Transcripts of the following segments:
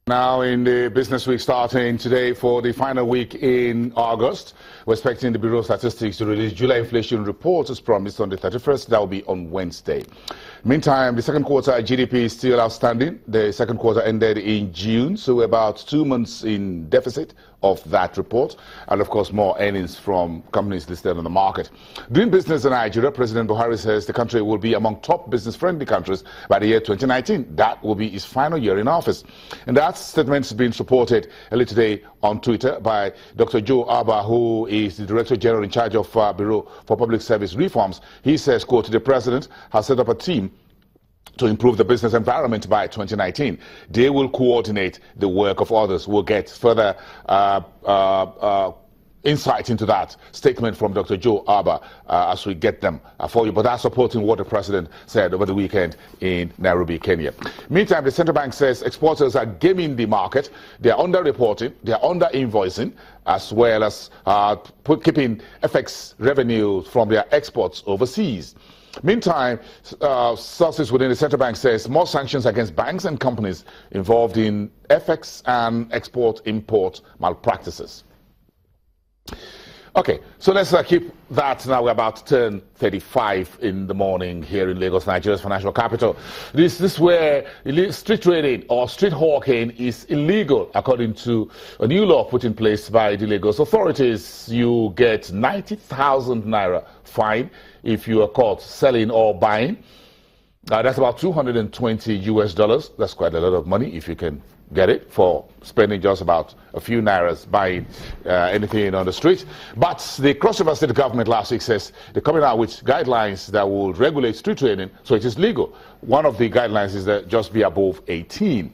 Now in the business week starting today for the final week in August, we're expecting the Bureau of Statistics to release July inflation report as promised on the 31st. That will be on Wednesday. Meantime, the second quarter GDP is still outstanding. The second quarter ended in June, so we're about 2 months in deficit of that report, and of course more earnings from companies listed on the market. Doing business in Nigeria, President Buhari says the country will be among top business-friendly countries by the year 2019. That will be his final year in office. And that statement has been supported earlier today on Twitter by Dr. Joe Abba, who is the Director General in charge of Bureau for Public Service Reforms. He says, quote, the President has set up a team to improve the business environment by 2019. They will coordinate the work of others. We'll get further insight into that statement from Dr. Joe Abba as we get them for you. But that's supporting what the President said over the weekend in Nairobi, Kenya. Meantime, the central bank says exporters are gaming the market. They are under-reporting, they are under-invoicing, as well as keeping FX revenue from their exports overseas. Meantime, sources within the central bank says more sanctions against banks and companies involved in FX and export-import malpractices. Okay, so let's keep that. Now we're about to turn 35 in the morning here in Lagos, Nigeria's financial capital. This is where street trading or street hawking is illegal, according to a new law put in place by the Lagos authorities. You get 90,000 naira fine if you are caught selling or buying. That's about $220 US. That's quite a lot of money if you can get it for spending just about a few nairas buying anything on the street. But the Cross River State government last week says they're coming out with guidelines that will regulate street trading so it is legal. One of the guidelines is that just be above 18.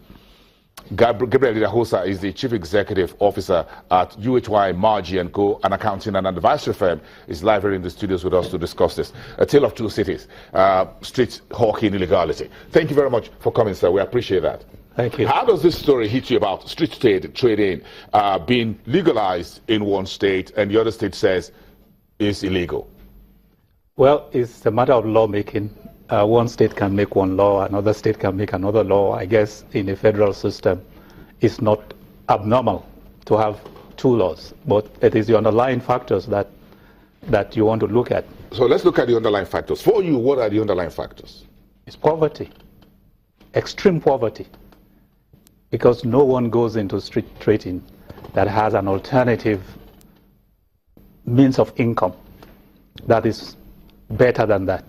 Gabriel Idahosa is the Chief Executive Officer at UHY Margie & Co., an accounting and advisory firm, is live here in the studios with us to discuss this. A tale of two cities, street hawking illegality. Thank you very much for coming, sir. We appreciate that. Thank you. How does this story hit you about street trading being legalized in one state and the other state says is illegal? Well, it's a matter of lawmaking. One state can make one law, another state can make another law. I guess in a federal system, it's not abnormal to have two laws, but it is the underlying factors that you want to look at. So let's look at the underlying factors. For you, what are the underlying factors? It's poverty, extreme poverty, because no one goes into street trading that has an alternative means of income that is better than that.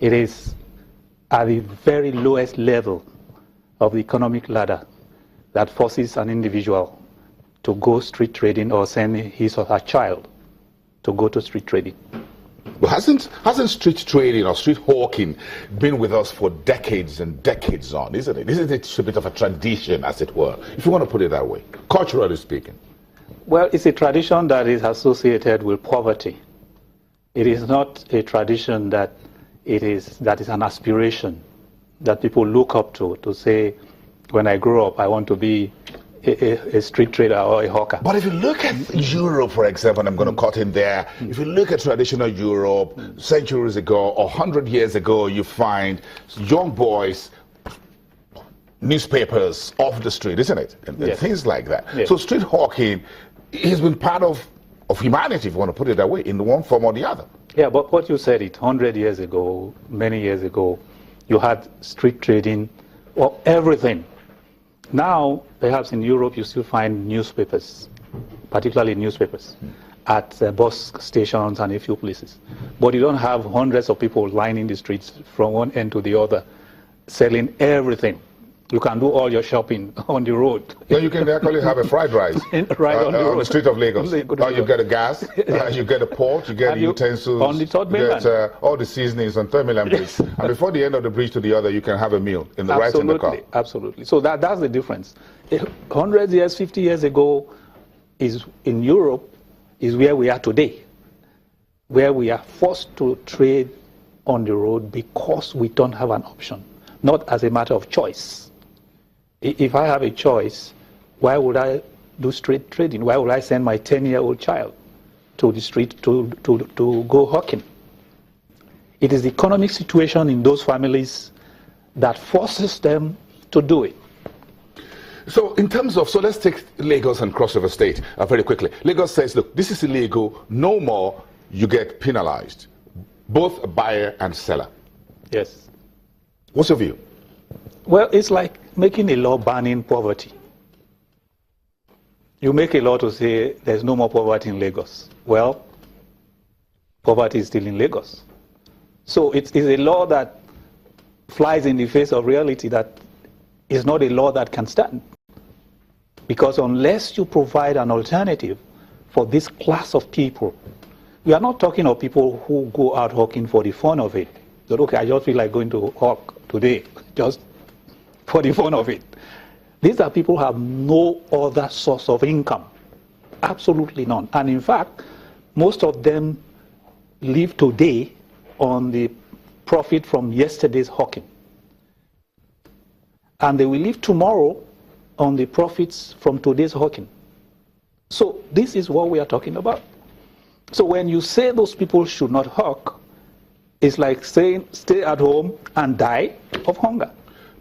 It is at the very lowest level of the economic ladder that forces an individual to go street trading or send his or her child to go to street trading. But hasn't street trading or street hawking been with us for decades and decades on, isn't it? Isn't it a bit of a tradition, as it were, if you want to put it that way, culturally speaking? Well, it's a tradition that is associated with poverty. It is not a tradition that is an aspiration that people look up to say, when I grow up, I want to be a street trader or a hawker. But if you look at Europe, for example, and I'm going to cut in there, if you look at traditional Europe, centuries ago or 100 years ago, you find young boys, newspapers off the street, isn't it? And yes. Things like that. Yes. So street hawking has been part of humanity, if you want to put it that way, in one form or the other. Yeah, but what you said, 100 years ago, many years ago, you had street trading or everything. Now, perhaps in Europe, you still find newspapers, particularly newspapers, at bus stations and a few places. But you don't have hundreds of people lining the streets from one end to the other, selling everything. You can do all your shopping on the road. Yeah, you can actually have a fried rice right on the street of Lagos. You get a gas, you get a pot, you get utensils, on the third mainland. You get all the seasonings on third mainland bridge. And before the end of the bridge to the other, you can have a meal in the right in the car. Absolutely. So that's the difference. 100 years, 50 years ago, is in Europe, is where we are today, where we are forced to trade on the road because we don't have an option, not as a matter of choice. If I have a choice, why would I do street trading? Why would I send my 10-year-old child to the street to go hawking? It is the economic situation in those families that forces them to do it. So in terms of, so let's take Lagos and Cross River State very quickly. Lagos says, look, this is illegal, no more, you get penalized. Both a buyer and seller. Yes. What's your view? Well, it's like making a law banning poverty. You make a law to say there's no more poverty in Lagos. Well, poverty is still in Lagos. So it's a law that flies in the face of reality, that is not a law that can stand. Because unless you provide an alternative for this class of people, we are not talking of people who go out hawking for the fun of it. That, okay, I just feel like going to hawk today, just for the fun of it. These are people who have no other source of income. Absolutely none. And in fact, most of them live today on the profit from yesterday's hawking. And they will live tomorrow on the profits from today's hawking. So this is what we are talking about. So when you say those people should not hawk, it's like saying stay at home and die of hunger.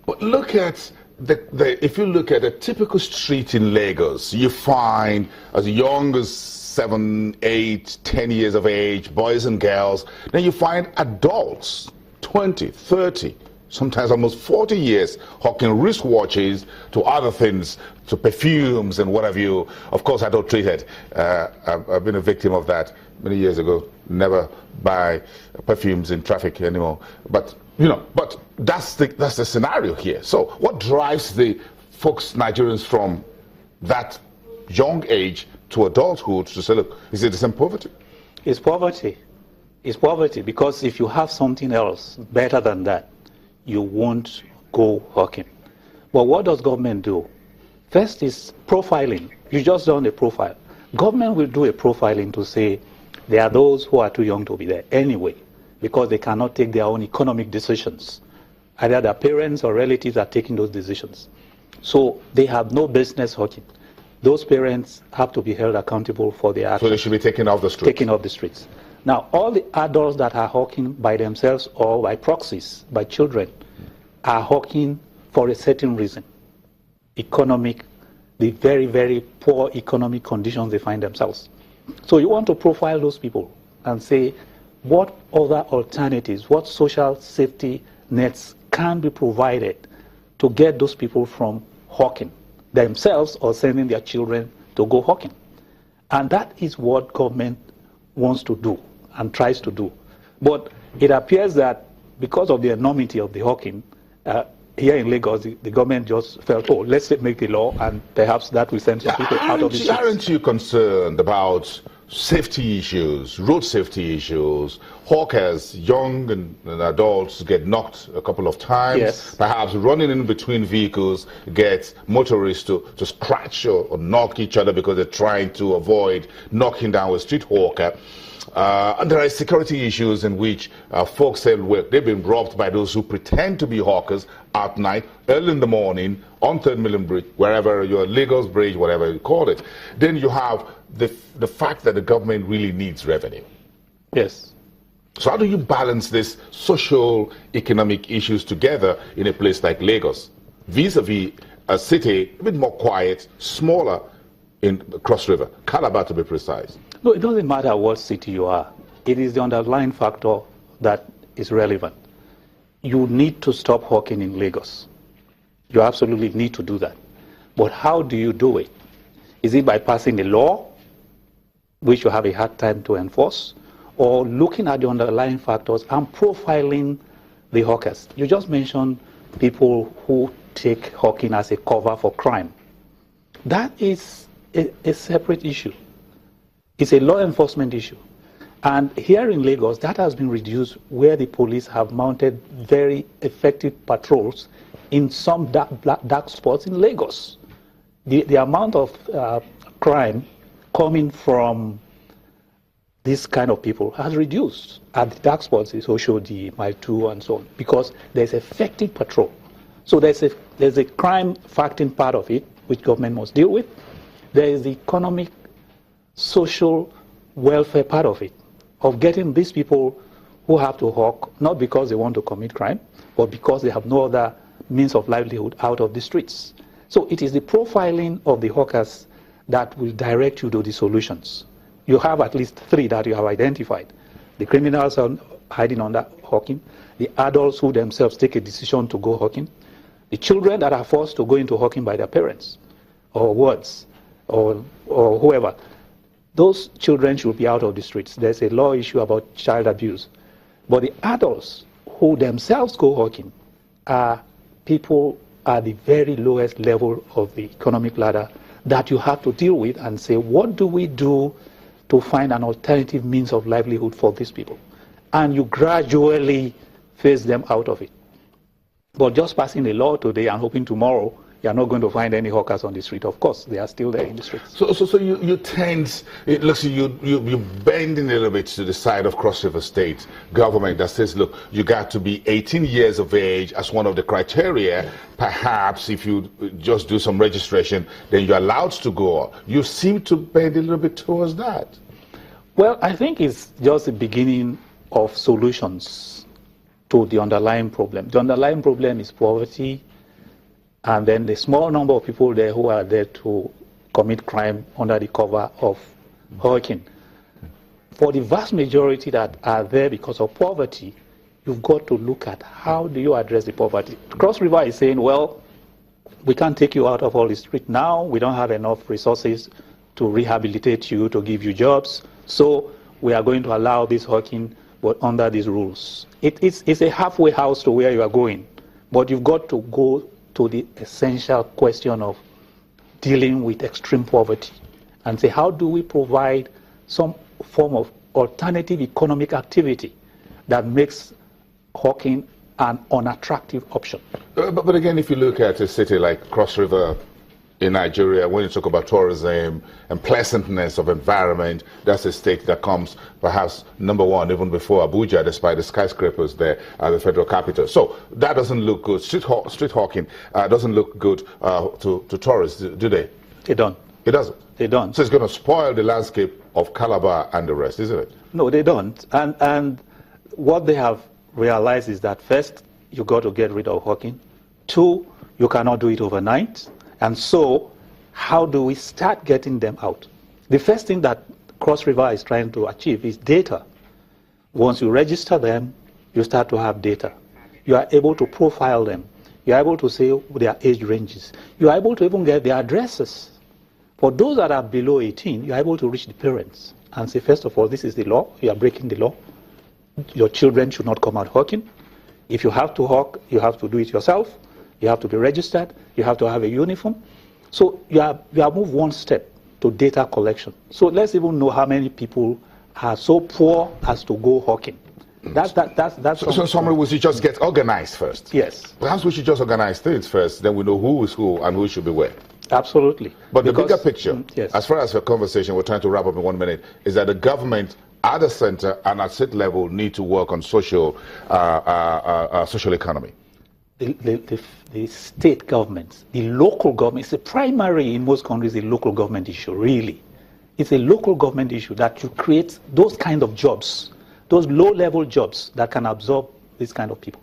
But look at if you look at a typical street in Lagos, you find as young as 7, 8, 10 years of age, boys and girls. Then you find adults, 20, 30, sometimes almost 40 years, hawking wristwatches to other things, to perfumes and what have you. Of course, adulterated. I've been a victim of that many years ago. Never buy perfumes in traffic anymore. But you know, but that's the scenario here. So, what drives the folks, Nigerians, from that young age to adulthood to say, look, is it the same poverty? It's poverty. It's poverty, because if you have something else better than that, you won't go hawking. But what does government do? First is profiling. You just done a profile. Government will do a profiling to say there are those who are too young to be there anyway, because they cannot take their own economic decisions. Either their parents or relatives are taking those decisions. So they have no business hawking. Those parents have to be held accountable for their actions. So they should be taken off the streets. Taken off the streets. Now, all the adults that are hawking by themselves or by proxies, by children, are hawking for a certain reason. Economic, the very, very poor economic conditions they find themselves. So you want to profile those people and say, what other alternatives, what social safety nets can be provided to get those people from hawking themselves or sending their children to go hawking? And that is what government wants to do and tries to do. But it appears that because of the enormity of the hawking, here in Lagos, the government just felt, oh, let's make the law, and perhaps that will send some people out of the streets. Aren't you concerned about safety issues, road safety issues? Hawkers, young and adults, get knocked a couple of times. Yes. Perhaps running in between vehicles, get motorists to scratch or knock each other because they're trying to avoid knocking down a street hawker. And there are security issues in which folks say, well, they've been robbed by those who pretend to be hawkers at night, early in the morning, on 3rd Million Bridge, wherever your Lagos Bridge, whatever you call it. Then you have the fact that the government really needs revenue. Yes. So how do you balance these social, economic issues together in a place like Lagos, vis-a-vis a city a bit more quiet, smaller in Cross River, Calabar to be precise? No, it doesn't matter what city you are. It is the underlying factor that is relevant. You need to stop hawking in Lagos. You absolutely need to do that. But how do you do it? Is it by passing a law, which you have a hard time to enforce, or looking at the underlying factors and profiling the hawkers? You just mentioned people who take hawking as a cover for crime. That is a separate issue. It's a law enforcement issue. And here in Lagos, that has been reduced, where the police have mounted very effective patrols in some dark spots in Lagos. The amount of crime coming from this kind of people has reduced at the dark spots, is Oshodi, Mile 2, and so on, because there's effective patrol. So there's a crime factoring part of it, which government must deal with. There is the economic, social welfare part of it, of getting these people who have to hawk, not because they want to commit crime, but because they have no other means of livelihood, out of the streets. So it is the profiling of the hawkers that will direct you to the solutions. You have at least 3 that you have identified. The criminals are hiding under hawking, the adults who themselves take a decision to go hawking, the children that are forced to go into hawking by their parents, or wards, or whoever. Those children should be out of the streets. There's a law issue about child abuse. But the adults who themselves go hawking are people at the very lowest level of the economic ladder that you have to deal with and say, what do we do to find an alternative means of livelihood for these people? And you gradually phase them out of it. But just passing a law today and hoping tomorrow you're not going to find any hawkers on the street. Of course, they are still there in the streets. So you tend, it looks you bending a little bit to the side of Cross River State government that says, look, you got to be 18 years of age as one of the criteria. Perhaps if you just do some registration, then you're allowed to go. You seem to bend a little bit towards that. Well, I think it's just the beginning of solutions to the underlying problem. The underlying problem is poverty, and then the small number of people there who are there to commit crime under the cover of hawking. For the vast majority that are there because of poverty, you've got to look at how do you address the poverty. Cross River is saying, well, we can't take you out of all the street now. We don't have enough resources to rehabilitate you, to give you jobs. So we are going to allow this hawking, but under these rules. It's a halfway house to where you are going. But you've got to go to the essential question of dealing with extreme poverty and say, how do we provide some form of alternative economic activity that makes hawking an unattractive option? But again, if you look at a city like Cross River in Nigeria, when you talk about tourism and pleasantness of environment, that's a state that comes perhaps #1 even before Abuja, despite the skyscrapers there at the federal capital. So that doesn't look good. Street hawking doesn't look good to tourists, do they? They don't. It doesn't? They don't. So it's going to spoil the landscape of Calabar and the rest, isn't it? No, they don't. And what they have realized is that first, you got to get rid of hawking. 2, you cannot do it overnight. And so, how do we start getting them out? The first thing that Cross River is trying to achieve is data. Once you register them, you start to have data. You are able to profile them. You are able to say their age ranges. You are able to even get their addresses. For those that are below 18, you are able to reach the parents and say, first of all, this is the law. You are breaking the law. Your children should not come out hawking. If you have to hawk, you have to do it yourself. You have to be registered. You have to have a uniform. So you have moved one step to data collection. So let's even know how many people are so poor as to go hawking. So somebody, we should just get organized first. Yes. Perhaps we should just organize things first, then we know who is who and who should be where. Absolutely. But the bigger picture, yes, as far as the conversation, we're trying to wrap up in 1 minute, is that the government at the center and at state level need to work on social economy. The state governments, the local government, it's a primary in most countries, a local government issue, really. It's a local government issue that you create those kind of jobs, those low-level jobs that can absorb this kind of people.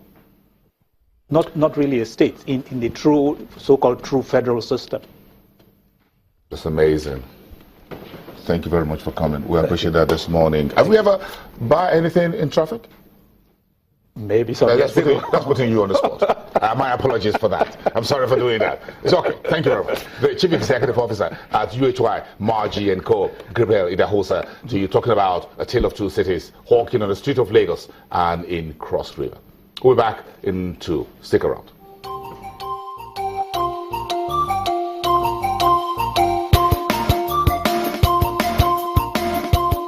Not really a state in the true, so-called true federal system. That's amazing. Thank you very much for coming. We appreciate that this morning. Have we ever bought anything in traffic? Maybe so. That's putting you on the spot. My apologies for that. I'm sorry for doing that. It's okay. Thank you very much. The Chief Executive Officer at UHY, Margie & Co., Gabriel Idahosa, to you talking about a tale of two cities, hawking on the street of Lagos and in Cross River. We'll be back in 2. Stick around.